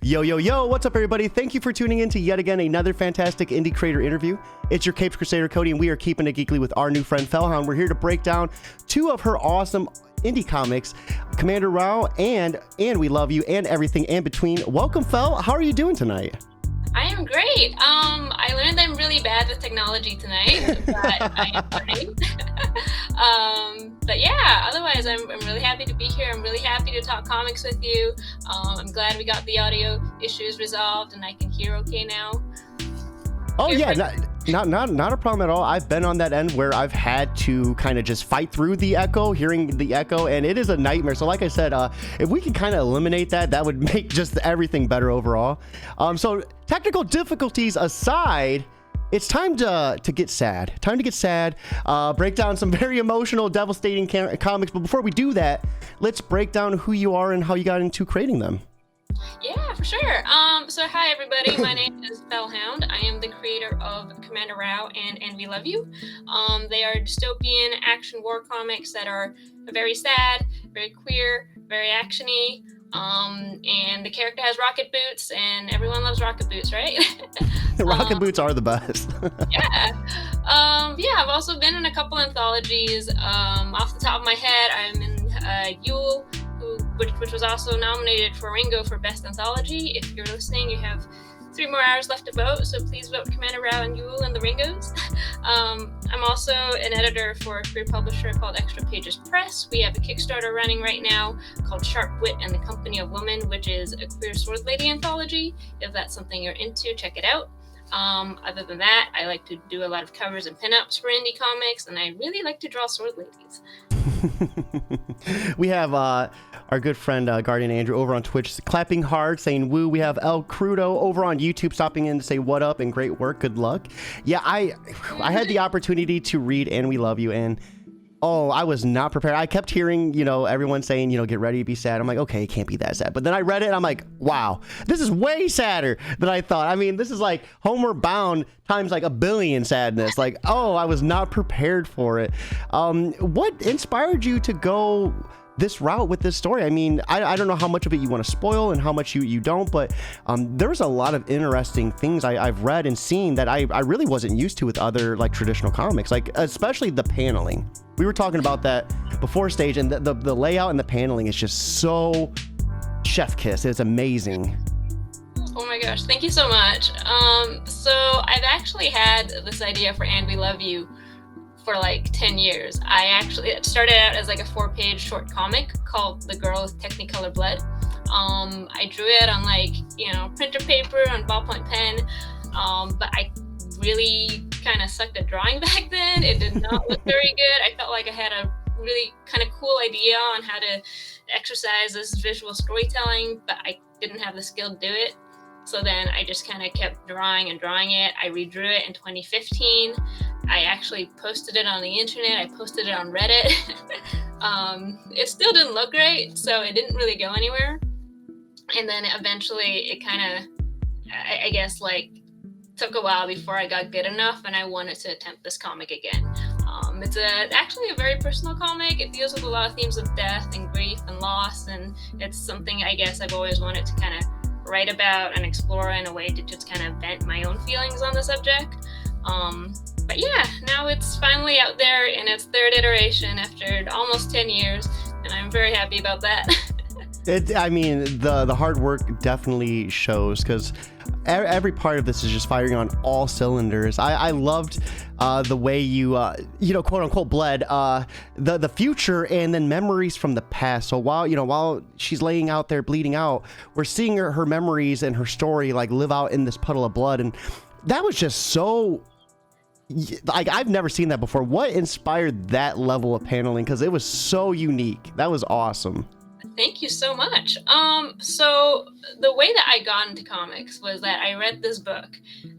Yo, yo, yo, what's up, everybody? Thank you for tuning in to yet again another fantastic indie creator interview. It's your Capes Crusader, Cody, and we are keeping it geekly with our new friend, Hound. We're here to break down two of her awesome indie comics, Commander Rao and We Love You, and everything in between. Welcome, Fel. How are you doing tonight? I am great. I learned I'm really bad with technology tonight, but I am learning. But yeah, otherwise I'm really happy to be here. I'm really happy to talk comics with you. I'm glad we got the audio issues resolved and I can hear okay now. Oh yeah, not a problem at all. I've been on that end where I've had to kind of just fight through the echo, hearing the echo, and it is a nightmare. So like I said, if we can kind of eliminate that, that would make just everything better overall. So technical difficulties aside, it's time to get sad. Time to get sad. Break down some very emotional, devastating comics. But before we do that, let's break down who you are and how you got into creating them. Yeah, for sure. So hi everybody, my name is Hound. I am the creator of Commander Rao and We Love You. They are dystopian action war comics that are very sad, very queer, very actiony. And the character has rocket boots, and everyone loves rocket boots, right? Rocket boots are the best. Yeah. I've also been in a couple anthologies. Off the top of my head, I'm in Yule, which was also nominated for Ringo for Best Anthology. If you're listening, you have 3 more hours left to vote, so please vote Commander Rao and Yule and the Ringos. I'm also an editor for a queer publisher called Extra Pages Press. We have a Kickstarter running right now called Sharp Wit and the Company of Women, which is a queer sword lady anthology. If that's something you're into, check it out. Other than that, I like to do a lot of covers and pinups for indie comics, and I really like to draw sword ladies. We have our good friend Guardian Andrew over on Twitch clapping hard, saying woo. We have El Crudo over on YouTube stopping in to say what up and great work, good luck. Yeah, I had the opportunity to read And We Love You, and I was not prepared. I kept hearing, everyone saying, get ready to be sad. I'm like, okay, it can't be that sad. But then I read it and I'm like, wow, this is way sadder than I thought. I mean, this is like Homeward Bound times like a billion sadness. Like, I was not prepared for it. What inspired you to go this route with this story? I mean, I don't know how much of it you want to spoil and how much you don't, but there's a lot of interesting things I've read and seen that I really wasn't used to with other like traditional comics, like especially the paneling. We were talking about that before stage, and the layout and the paneling is just so chef kiss. It's amazing. Oh my gosh, thank you so much. So I've actually had this idea for And We Love You for like 10 years. It started out as like a 4-page short comic called The Girl with Technicolor Blood. I drew it on like, printer paper and ballpoint pen, but I really kind of sucked at drawing back then. It did not look very good. I felt like I had a really kind of cool idea on how to exercise this visual storytelling, but I didn't have the skill to do it. So then I just kind of kept drawing it. I redrew it in 2015. I actually posted it on the internet. I posted it on Reddit. It still didn't look great, so it didn't really go anywhere. And then eventually it kind of, I guess, like took a while before I got good enough and I wanted to attempt this comic again. It's actually a very personal comic. It deals with a lot of themes of death and grief and loss, and it's something I guess I've always wanted to kind of write about and explore in a way to just kind of vent my own feelings on the subject. But yeah, now it's finally out there in its 3rd iteration after almost 10 years, and I'm very happy about that. The hard work definitely shows, because every part of this is just firing on all cylinders. I loved the way you quote unquote bled the future and then memories from the past. So while she's laying out there bleeding out, we're seeing her memories and her story like live out in this puddle of blood, and that was just so like I've never seen that before. What inspired that level of paneling? Because it was so unique. That was awesome. Thank you so much. So the way that I got into comics was that I read this book,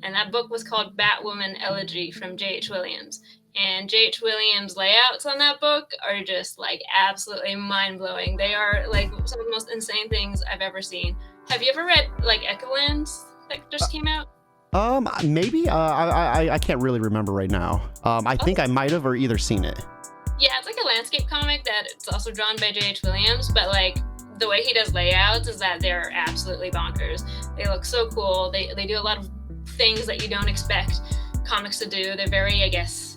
and that book was called Batwoman Elegy from J.H. Williams. And J.H. Williams' layouts on that book are just like absolutely mind-blowing. They are like some of the most insane things I've ever seen. Have you ever read like Echolands that just came out? Maybe. I can't really remember right now. I think I might have or either seen it. Yeah, it's like a landscape comic that it's also drawn by J.H. Williams, but like the way he does layouts is that they're absolutely bonkers. They look so cool. They do a lot of things that you don't expect comics to do. They're very, I guess,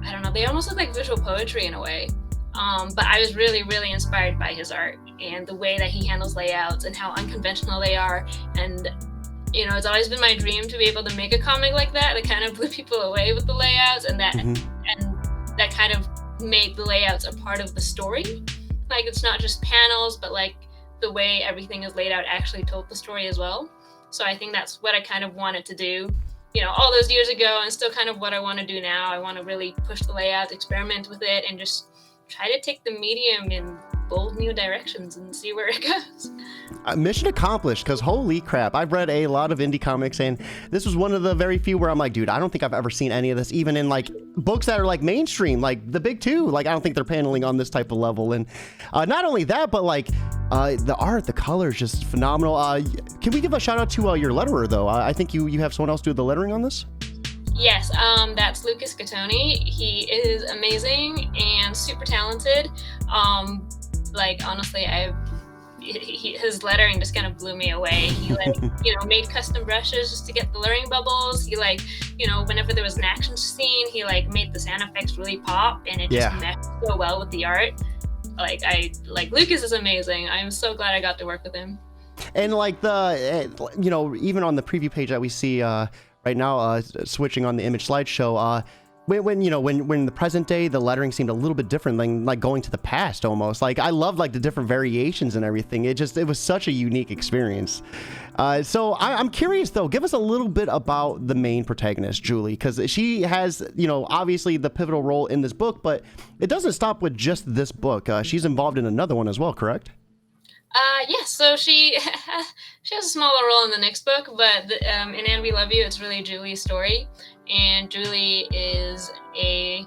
I don't know, they almost look like visual poetry in a way. But I was really, really inspired by his art and the way that he handles layouts and how unconventional they are. And, you know, it's always been my dream to be able to make a comic like that kind of blew people away with the layouts, and that and that kind of made the layouts a part of the story. Like, it's not just panels, but like the way everything is laid out actually told the story as well. So I think that's what I kind of wanted to do, you know, all those years ago, and still kind of what I want to do now. I want to really push the layout, experiment with it, and just try to take the medium in bold new directions and see where it goes. Mission accomplished, because holy crap, I've read a lot of indie comics, and this was one of the very few where I'm like, dude, I don't think I've ever seen any of this, even in like books that are like mainstream, like the big two. Like, I don't think they're paneling on this type of level. And not only that, but like the art, the colors, just phenomenal. Can we give a shout out to your letterer though? I think you have someone else do the lettering on this. Yes, that's Lucas Gattoni. He is amazing and super talented. Like, honestly, his lettering just kind of blew me away. He like, you know, made custom brushes just to get the lettering bubbles. He like, you know, whenever there was an action scene, he like made the sound effects really pop, and it just meshed so well with the art. Like, Lucas is amazing. I'm so glad I got to work with him. And like you know, even on the preview page that we see right now, switching on the image slideshow, when you know, when the present day, the lettering seemed a little bit different than like going to the past almost. Like, I love like the different variations and everything. It was such a unique experience. So I'm curious though, give us a little bit about the main protagonist, Julie, because she has, you know, obviously the pivotal role in this book, but it doesn't stop with just this book. She's involved in another one as well, correct? Yes, so she has a smaller role in the next book, but in And We Love You, it's really Julie's story. And Julie is a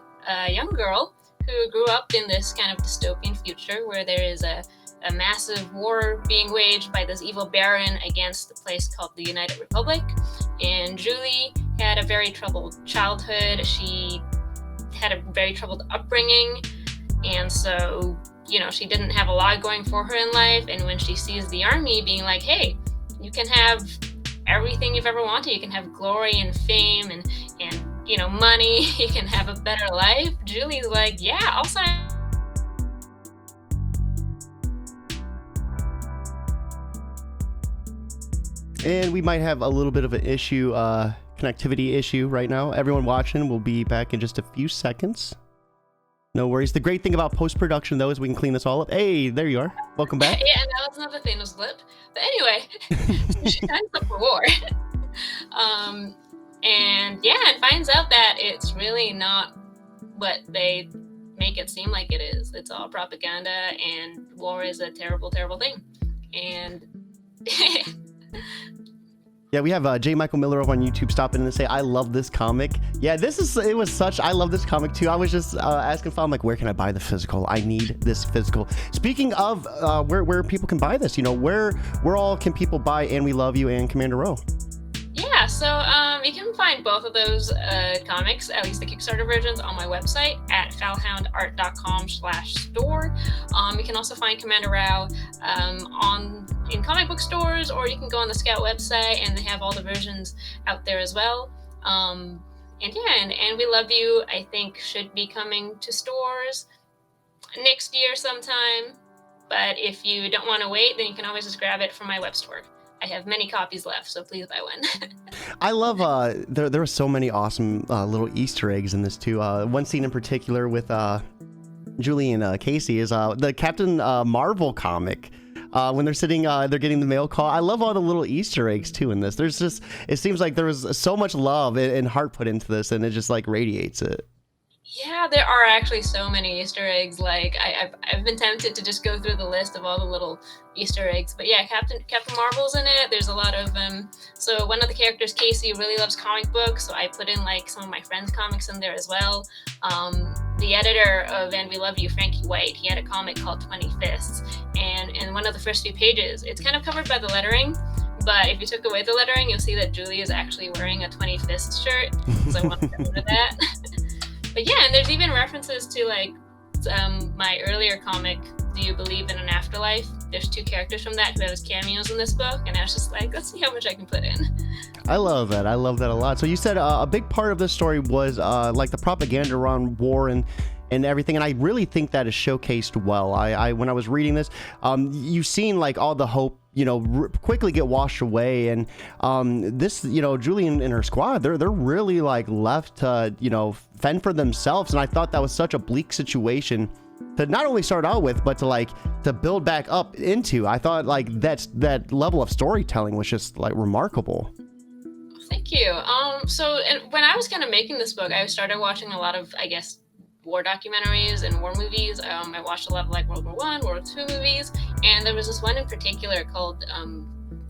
young girl who grew up in this kind of dystopian future where there is a massive war being waged by this evil baron against a place called the United Republic. And Julie had a very troubled childhood. She had a very troubled upbringing. And so, you know, she didn't have a lot going for her in life. And when she sees the army being like, hey, you can have everything you've ever wanted. You can have glory and fame and you know, money. You can have a better life. Julie's like, yeah, I'll sign. And we might have a little bit of an issue, connectivity issue right now. Everyone watching will be back in just a few seconds. No worries. The great thing about post-production, though, is we can clean this all up. Hey, there you are. Welcome back. Yeah, and that was another thing, was blip. But anyway, she signs up for war. And finds out that it's really not what they make it seem like it is. It's all propaganda, and war is a terrible, terrible thing. And yeah, we have J. Michael Miller over on YouTube stopping in to say, I love this comic. Yeah, I love this comic too. I was just asking Phil, I'm like, where can I buy the physical? I need this physical. Speaking of where people can buy this, you know, where all can people buy And We Love You and Commander Row? Yeah, so you can find both of those comics, at least the Kickstarter versions, on my website at foulhoundart.com/store. You can also find Commander Rao in comic book stores, or you can go on the Scout website, and they have all the versions out there as well. And We Love You, I think, should be coming to stores next year sometime. But if you don't want to wait, then you can always just grab it from my web store. I have many copies left, so please buy one. I love, there are so many awesome little Easter eggs in this too. One scene in particular with Julie and Casey is the Captain Marvel comic. When they're sitting, they're getting the mail call. I love all the little Easter eggs too in this. It seems like there was so much love and heart put into this, and it just like radiates it. Yeah, there are actually so many Easter eggs. Like, I've been tempted to just go through the list of all the little Easter eggs. But yeah, Captain Marvel's in it. There's a lot of so one of the characters, Casey, really loves comic books, so I put in like some of my friends' comics in there as well. The editor of And We Love You, Frankie White, he had a comic called 20 Fists, and in one of the first few pages, it's kind of covered by the lettering. But if you took away the lettering, you'll see that Julie is actually wearing a 20 Fists shirt. So I want to get rid of that. But yeah, and there's even references to like my earlier comic, Do You Believe in an Afterlife? there's 2 characters from that who have as cameos in this book, and I was just like, let's see how much I can put in. I love that. I love that a lot. So you said a big part of this story was like the propaganda around war and everything, and I really think that is showcased well. I when I was reading this, you've seen like all the hope, you know, quickly get washed away, and this, you know, Julian and her squad, they're really like left to, you know, fend for themselves, and I thought that was such a bleak situation to not only start out with, but to build back up into. I thought like that level of storytelling was just like remarkable. Thank you. So when I was kind of making this book, I started watching a lot of, I guess, war documentaries and war movies. I watched a lot of like World War I, World War II movies, and there was this one in particular called, I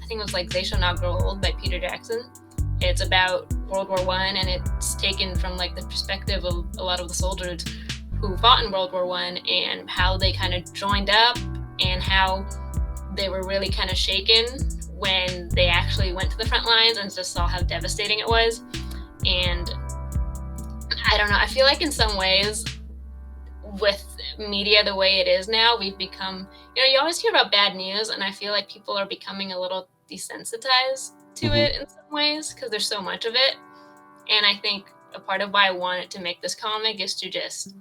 think it was like They Shall Not Grow Old by Peter Jackson. It's about World War I, and it's taken from like the perspective of a lot of the soldiers who fought in World War I and how they kind of joined up and how they were really kind of shaken when they actually went to the front lines and just saw how devastating it was. And I don't know, I feel like in some ways with media the way it is now, we've become, you know, you always hear about bad news, and I feel like people are becoming a little desensitized to it in some ways because there's so much of it. And I think a part of why I wanted to make this comic is to just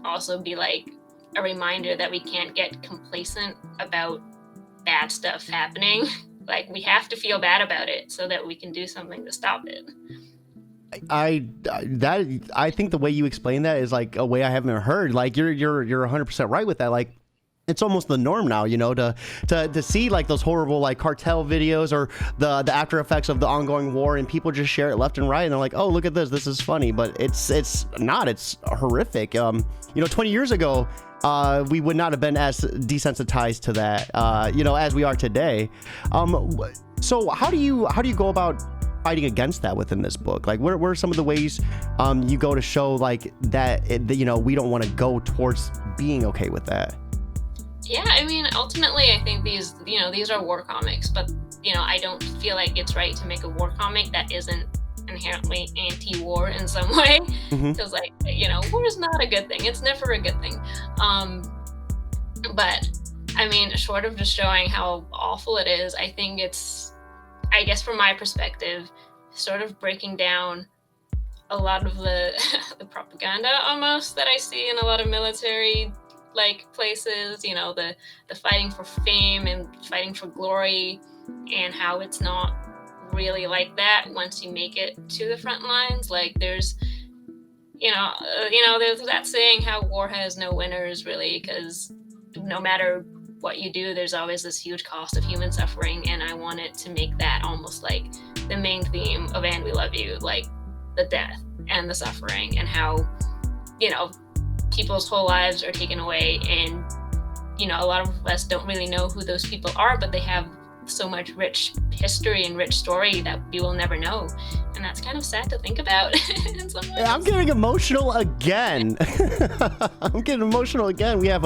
also be like a reminder that we can't get complacent about bad stuff happening. Like, we have to feel bad about it so that we can do something to stop it. I think the way you explain that is like a way I haven't heard. Like you're 100% right with that. Like, it's almost the norm now, you know, to see like those horrible like cartel videos or the after effects of the ongoing war, and people just share it left and right, and they're like, oh, look at this is funny, but it's not, it's horrific. You know, 20 years ago, we would not have been as desensitized to that, you know, as we are today. So how do you go about fighting against that within this book? Like, what are some of the ways you go to show like that, you know, we don't want to go towards being okay with that? Yeah, I mean, ultimately, I think these are war comics, but, you know, I don't feel like it's right to make a war comic that isn't inherently anti-war in some way, because, like, you know, war is not a good thing. It's never a good thing. But, I mean, short of just showing how awful it is, I think it's, I guess from my perspective, sort of breaking down a lot of the propaganda almost that I see in a lot of military like places, you know, the fighting for fame and fighting for glory, and how it's not really like that once you make it to the front lines. Like, there's there's that saying how war has no winners, really, because no matter what you do, there's always this huge cost of human suffering, and I wanted to make that almost like the main theme of And We Love You, like the death and the suffering, and how, you know, people's whole lives are taken away, and, you know, a lot of us don't really know who those people are, but they have so much rich history and rich story that we will never know, and that's kind of sad to think about in some ways. I'm getting emotional again. We have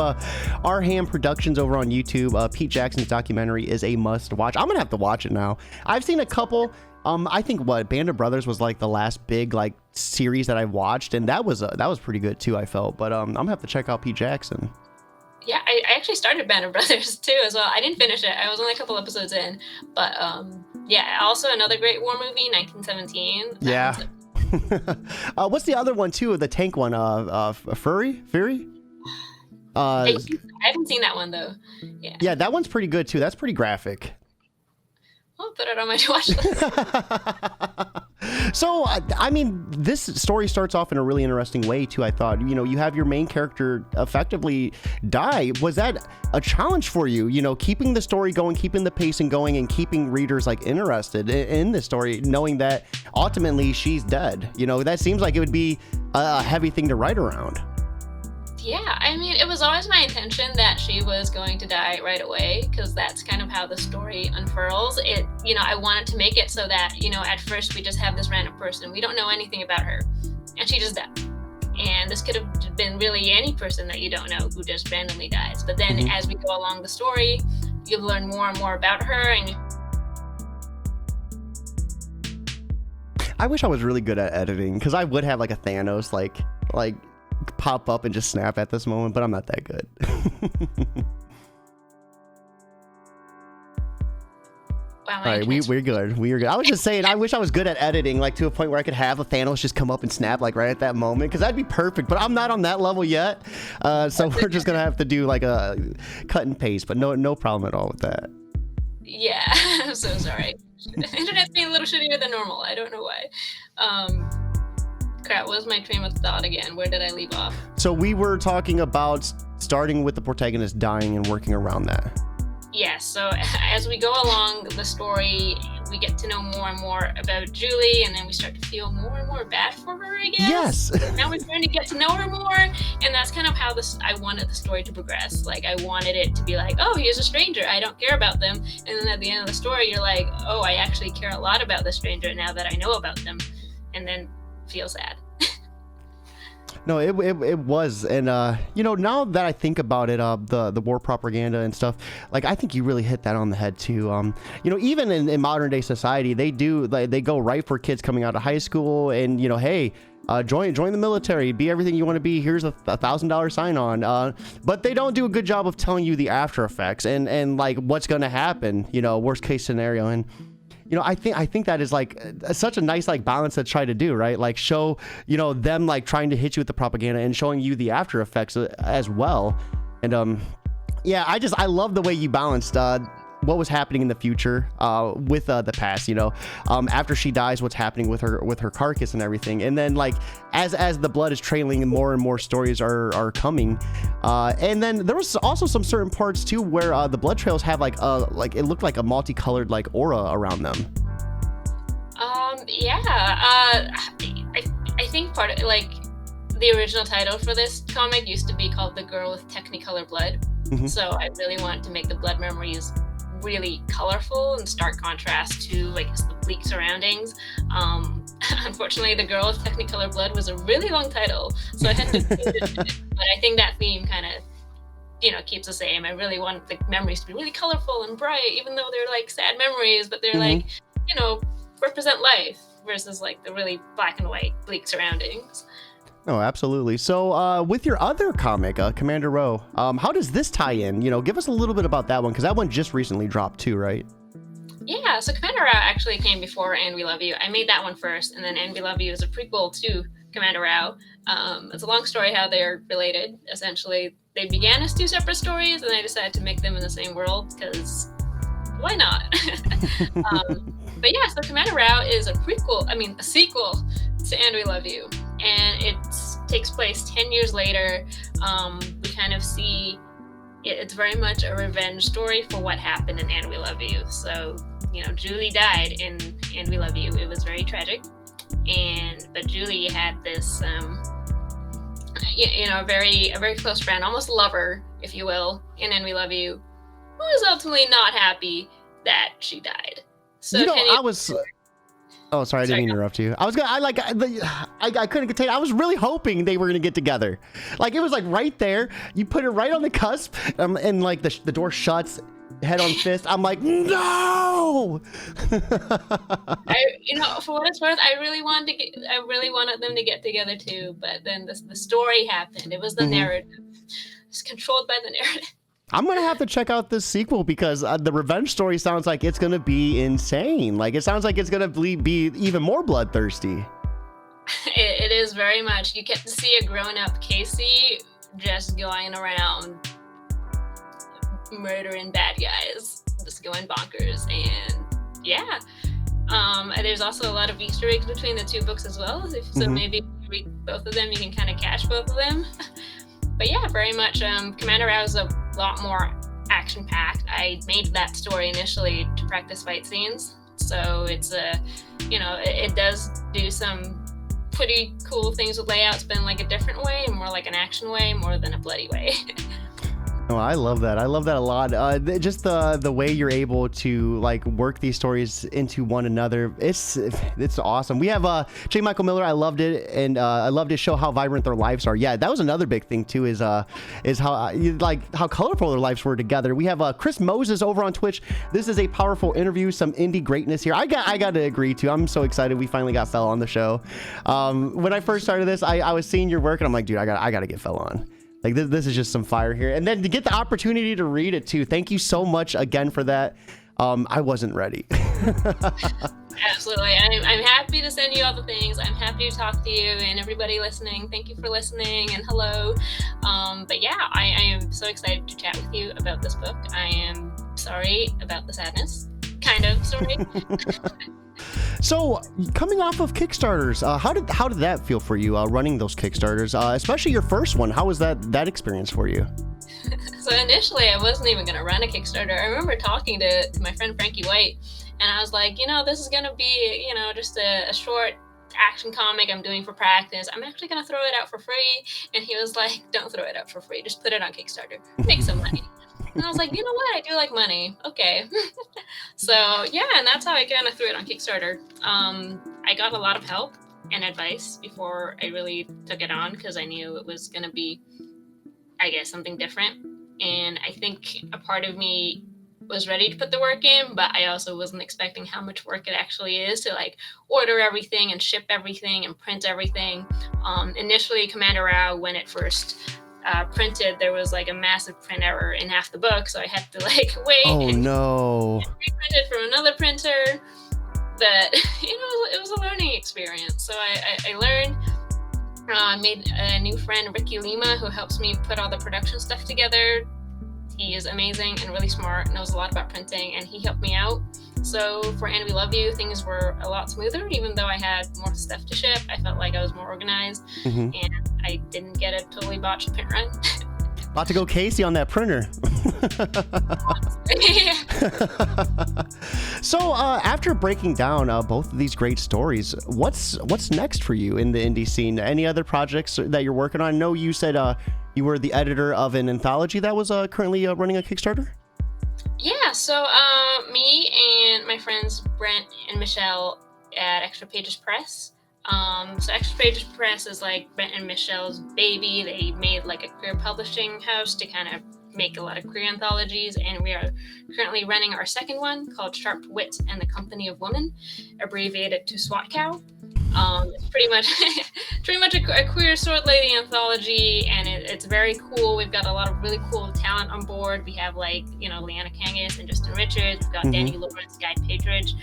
our Ham Productions over on YouTube. Pete Jackson's documentary is a must watch. I'm gonna have to watch it now. I've seen a couple. I think Band of Brothers was like the last big like series that I watched, and that was pretty good too, I felt. But I'm gonna have to check out Pete Jackson. Yeah, I actually started Band of Brothers too as well. I didn't finish it. I was only a couple episodes in, but yeah. Also another great war movie, 1917. Yeah. What's the other one too? The tank one, Fury. I haven't seen that one though. Yeah. Yeah, that one's pretty good too. That's pretty graphic. I'll put it on my watch list. So, I mean, this story starts off in a really interesting way, too, I thought. You know, you have your main character effectively die. Was that a challenge for you? You know, keeping the story going, keeping the pacing going, and keeping readers, like, interested in the story, knowing that ultimately she's dead. You know, that seems like it would be a heavy thing to write around. Yeah, I mean, it was always my intention that she was going to die right away, because that's kind of how the story unfurls. You know, I wanted to make it so that, you know, at first we just have this random person. We don't know anything about her, and she just died. And this could have been really any person that you don't know who just randomly dies. But then as we go along the story, you learn more and more about her. And I wish I was really good at editing, because I would have like a Thanos like pop up and just snap at this moment, but I'm not that good. Wow, All right, we're good. We're good. I was just saying, I wish I was good at editing, like to a point where I could have a Thanos just come up and snap like right at that moment, because that'd be perfect. But I'm not on that level yet, so we're just gonna have to do like a cut and paste. But no problem at all with that. Yeah, I'm so sorry. Internet's being a little shittier than normal. I don't know why. Crap, what was my train of thought again? Where did I leave off? So we were talking about starting with the protagonist dying and working around that. Yeah, so as we go along the story, we get to know more and more about Julie, and then we start to feel more and more bad for her, I guess. Yes. Now we're starting to get to know her more, and that's kind of how I wanted the story to progress. Like, I wanted it to be like, oh, here's a stranger, I don't care about them. And then at the end of the story, you're like, oh, I actually care a lot about this stranger now that I know about them. And then feel sad. No, it was, and now that I think about it, the war propaganda and stuff, like I think you really hit that on the head too. Even in modern day society, they go right for kids coming out of high school, and hey, join the military, be everything you want to be. Here's a $1,000 sign on, but they don't do a good job of telling you the after effects and like what's going to happen. Worst case scenario. And I think that is like such a nice like balance to try to do, right? Like show, them like trying to hit you with the propaganda and showing you the after effects as well. And I love the way you balanced what was happening in the future with the past, after she dies, what's happening with her carcass and everything. And then like as the blood is trailing and more stories are coming, and then there was also some certain parts too where the blood trails have like it looked like a multicolored like aura around them. I think part of like the original title for this comic used to be called The Girl with Technicolor Blood. Mm-hmm. So I really wanted to make the blood memories really colorful and stark contrast to like the bleak surroundings. Unfortunately, The Girl with Technicolor Blood was a really long title, so I had to change it. But I think that theme kind of keeps the same. I really want the memories to be really colorful and bright, even though they're like sad memories, but they're mm-hmm. like represent life versus like the really black and white bleak surroundings. Oh, absolutely. So with your other comic, Commander Row, how does this tie in? Give us a little bit about that one, because that one just recently dropped too, right? Yeah, so Commander Row actually came before And We Love You. I made that one first, and then And We Love You is a prequel to Commander Row. It's a long story how they're related. Essentially, they began as two separate stories, and I decided to make them in the same world, because why not? But yeah, so Commander Row is a sequel to And We Love You. And it takes place 10 years later. We kind of see it's very much a revenge story for what happened in And We Love You. So, Julie died in And We Love You. It was very tragic. But Julie had this, a very close friend, almost lover, if you will, in And We Love You, who was ultimately not happy that she died. So Oh, sorry, I didn't mean to interrupt you. I couldn't contain. I was really hoping they were gonna get together. Like it was like right there. You put it right on the cusp, and like the door shuts, head on fist. I'm like, no. For what it's worth, I really wanted them to get together too. But then the story happened. It was the mm-hmm. narrative. It's controlled by the narrative. I'm going to have to check out this sequel, because the revenge story sounds like it's going to be insane. Like, it sounds like it's going to be even more bloodthirsty. It is very much. You get to see a grown-up Casey just going around murdering bad guys, just going bonkers. And yeah, there's also a lot of Easter eggs between the two books as well. So mm-hmm. maybe if you read both of them, you can kind of catch both of them. But yeah, very much. Commander Row is a lot more action-packed. I made that story initially to practice fight scenes, so it's it does do some pretty cool things with layouts, but in like a different way, more like an action way, more than a bloody way. Oh, I love that. I love that a lot. Just the way you're able to like work these stories into one another. It's awesome. We have J. Michael Miller. I loved it, and I loved to show how vibrant their lives are. Yeah, that was another big thing too. Is how colorful their lives were together. We have Chris Moses over on Twitch. This is a powerful interview. Some indie greatness here. I got to agree too. I'm so excited we finally got Fell on the show. When I first started this, I was seeing your work, and I'm like, dude, I got to get Fell on. Like this is just some fire here, and then to get the opportunity to read it too. Thank you so much again for that. I wasn't ready. Absolutely. I'm happy to send you all the things. I'm happy to talk to you and everybody listening. Thank you for listening and hello. But yeah, I am so excited to chat with you about this book. I am sorry about the sadness. Kind of sorry. So, coming off of Kickstarters, how did that feel for you, running those Kickstarters, especially your first one? How was that experience for you? So initially, I wasn't even going to run a Kickstarter. I remember talking to my friend Frankie White, and I was like, this is going to be, just a short action comic I'm doing for practice. I'm actually going to throw it out for free. And he was like, don't throw it out for free. Just put it on Kickstarter. Make some money. And I was like, you know what? I do like money. Okay. So yeah, and that's how I kind of threw it on Kickstarter. I got a lot of help and advice before I really took it on because I knew it was going to be, I guess, something different. And I think a part of me was ready to put the work in, but I also wasn't expecting how much work it actually is to like order everything and ship everything and print everything. Initially, Commander Rao, when it first printed, there was like a massive print error in half the book, so I had to like wait. Oh no! Reprint it from another printer. But it was a learning experience. So I learned. I made a new friend, Ricky Lima, who helps me put all the production stuff together. He is amazing and really smart, knows a lot about printing, and he helped me out. So for And We Love You, things were a lot smoother. Even though I had more stuff to ship, I felt like I was more organized, and I didn't get a totally botched print run. About to go Casey on that printer. So after breaking down both of these great stories, what's next for you in the indie scene? Any other projects that you're working on? I know you said you were the editor of an anthology that was currently running a Kickstarter. Yeah, so me and my friends Brent and Michelle at Extra Pages Press. So Extra Pages Press is like Brent and Michelle's baby. They made like a queer publishing house to kind of make a lot of queer anthologies, and we are currently running our second one called Sharp Wit and the Company of Women, abbreviated to SWAT Cow. It's pretty much a queer sword lady anthology, and it's very cool. We've got a lot of really cool talent on board. We have like Leanna Kangas and Justin Richards. We've got Danny Lawrence, Guy Patridge.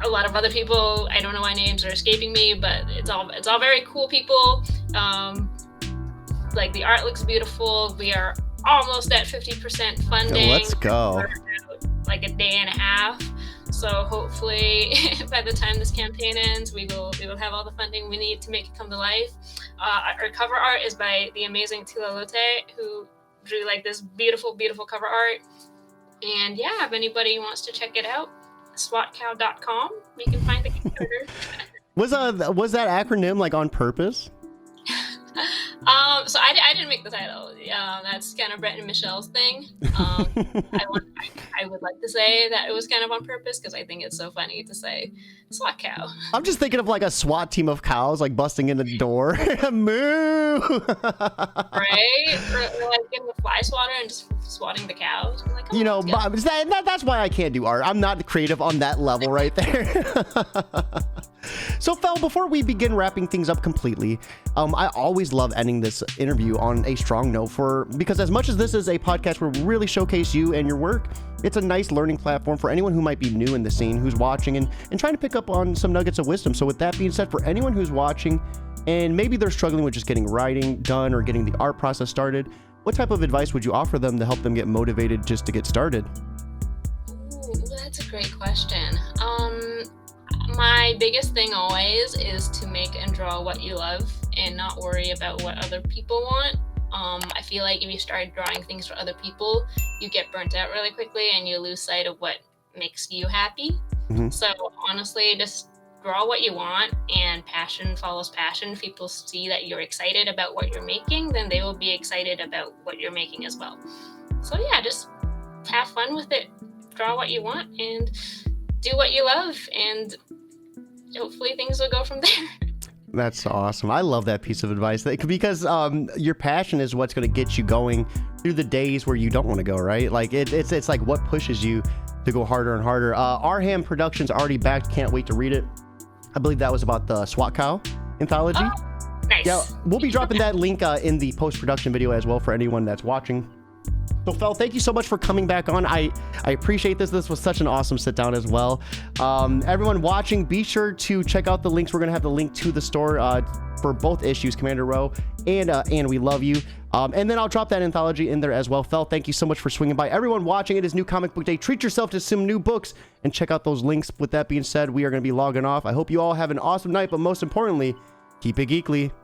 A lot of other people, I don't know why names are escaping me, but it's all very cool people. Like the art looks beautiful. We are almost at 50% funding. Let's go. Like a day and a half. So hopefully by the time this campaign ends, we will have all the funding we need to make it come to life. Our cover art is by the amazing Tila Lote, who drew like this beautiful, beautiful cover art. And yeah, if anybody wants to check it out, swatcow.com, you can find the Kickstarter. Was that acronym like on purpose? So I didn't make the title. That's kind of Brett and Michelle's thing. I would like to say that it was kind of on purpose because I think it's so funny to say SWAT cow. I'm just thinking of like a SWAT team of cows like busting in the door. Moo! Right? Or like getting the fly swatter and just swatting the cows. Like, that's why I can't do art. I'm not creative on that level right there. So, Fel, before we begin wrapping things up completely, I always love ending this interview on a strong note because as much as this is a podcast where we really showcase you and your work, it's a nice learning platform for anyone who might be new in the scene, who's watching and trying to pick up on some nuggets of wisdom. So with that being said, for anyone who's watching and maybe they're struggling with just getting writing done or getting the art process started, what type of advice would you offer them to help them get motivated just to get started? Ooh, that's a great question. My biggest thing always is to make and draw what you love and not worry about what other people want. I feel like if you start drawing things for other people, you get burnt out really quickly and you lose sight of what makes you happy. So honestly, just draw what you want, and passion follows passion. If people see that you're excited about what you're making, then they will be excited about what you're making as well. So yeah, just have fun with it. Draw what you want and do what you love, and hopefully things will go from there. That's awesome. I love that piece of advice because your passion is what's going to get you going through the days where you don't want to go, right? Like it's like what pushes you to go harder and harder. Arham Productions already backed. Can't wait to read it. I believe that was about the SWAT Cow anthology. Oh, nice. Yeah, we'll be dropping that link in the post-production video as well for anyone that's watching. So Fel, thank you so much for coming back on. I appreciate this. This was such an awesome sit down as well. Everyone watching, be sure to check out the links. We're gonna have the link to the store for both issues, Commander Row and We Love You. And then I'll drop that anthology in there as well. Fel, thank you so much for swinging by. Everyone watching, it is New Comic Book Day. Treat yourself to some new books and check out those links. With that being said, we are going to be logging off. I hope you all have an awesome night, but most importantly, keep it geekly.